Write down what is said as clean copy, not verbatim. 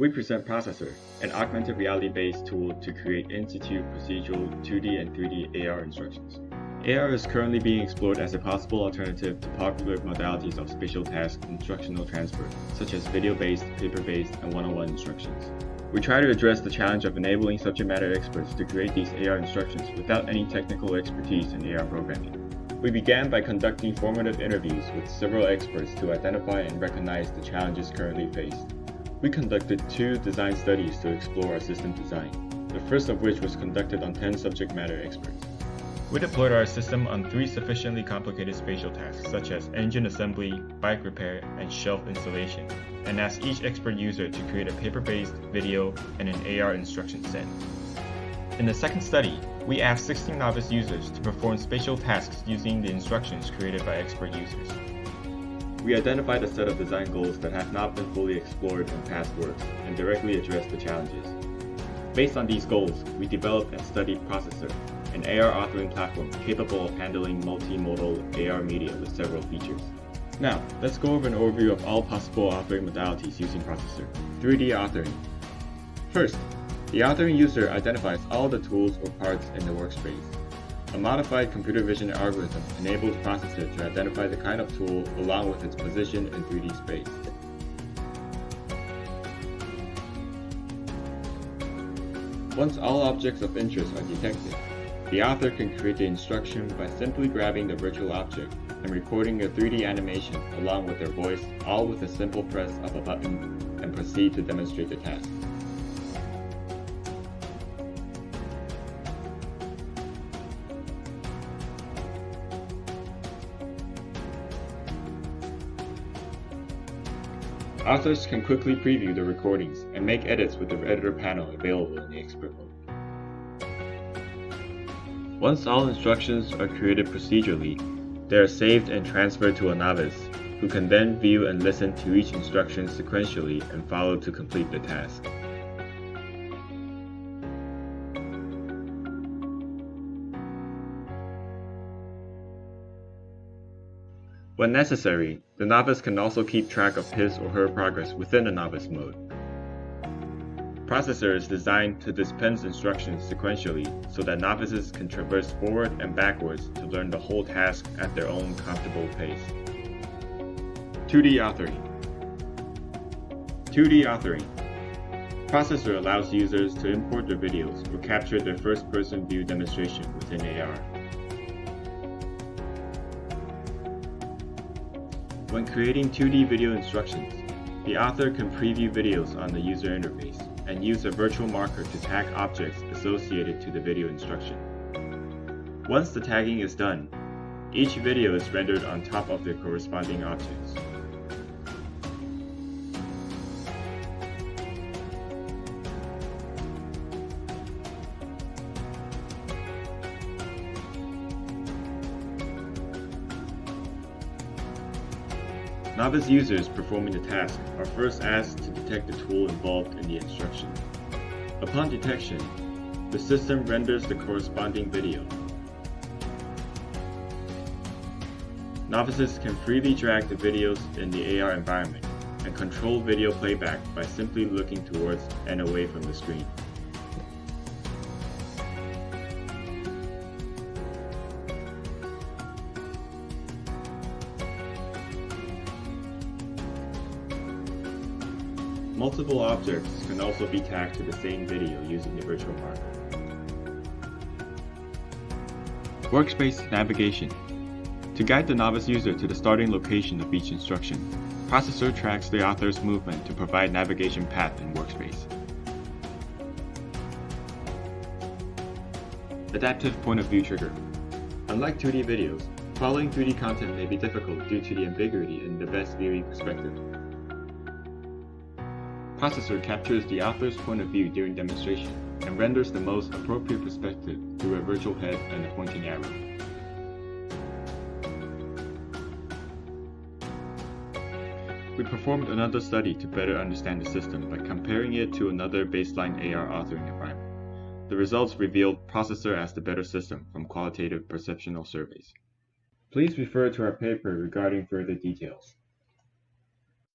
We present ProcessAR, an augmented reality-based tool to create in-situ procedural 2D and 3D AR instructions. AR is currently being explored as a possible alternative to popular modalities of spatial task instructional transfer, such as video-based, paper-based, and one-on-one instructions. We try to address the challenge of enabling subject matter experts to create these AR instructions without any technical expertise in AR programming. We began by conducting formative interviews with several experts to identify and recognize the challenges currently faced. We conducted 2 design studies to explore our system design, the first of which was conducted on 10 subject matter experts. We deployed our system on 3 sufficiently complicated spatial tasks such as engine assembly, bike repair, and shelf installation, and asked each expert user to create a paper-based video and an AR instruction set. In the second study, we asked 16 novice users to perform spatial tasks using the instructions created by expert users. We identified a set of design goals that have not been fully explored in past works and directly addressed the challenges. Based on these goals, we developed and studied ProcessAR, an AR authoring platform capable of handling multimodal AR media with several features. Now, let's go over an overview of all possible authoring modalities using ProcessAR. 3D authoring. First, the authoring user identifies all the tools or parts in the workspace. A modified computer vision algorithm enables ProcessAR to identify the kind of tool along with its position in 3D space. Once all objects of interest are detected, the author can create the instruction by simply grabbing the virtual object and recording a 3D animation along with their voice, all with a simple press of a button, and proceed to demonstrate the task. Authors can quickly preview the recordings and make edits with the editor panel available in the expert mode. Once all instructions are created procedurally, they are saved and transferred to a novice, who can then view and listen to each instruction sequentially and follow to complete the task. When necessary, the novice can also keep track of his or her progress within the novice mode. ProcessAR is designed to dispense instructions sequentially so that novices can traverse forward and backwards to learn the whole task at their own comfortable pace. 2D authoring. 2D authoring. ProcessAR allows users to import their videos or capture their first-person view demonstration within AR. When creating 2D video instructions, the author can preview videos on the user interface and use a virtual marker to tag objects associated to the video instruction. Once the tagging is done, each video is rendered on top of their corresponding objects. Novice users performing the task are first asked to detect the tool involved in the instruction. Upon detection, the system renders the corresponding video. Novices can freely drag the videos in the AR environment and control video playback by simply looking towards and away from the screen. Multiple objects can also be tagged to the same video using the virtual marker. Workspace navigation. To guide the novice user to the starting location of each instruction, ProcessAR tracks the author's movement to provide navigation path in Workspace. Adaptive point of view trigger. Unlike 2D videos, following 3D content may be difficult due to the ambiguity in the best viewing perspective. ProcessAR captures the author's point of view during demonstration and renders the most appropriate perspective through a virtual head and a pointing arrow. We performed another study to better understand the system by comparing it to another baseline AR authoring environment. The results revealed ProcessAR as the better system from qualitative perceptual surveys. Please refer to our paper regarding further details.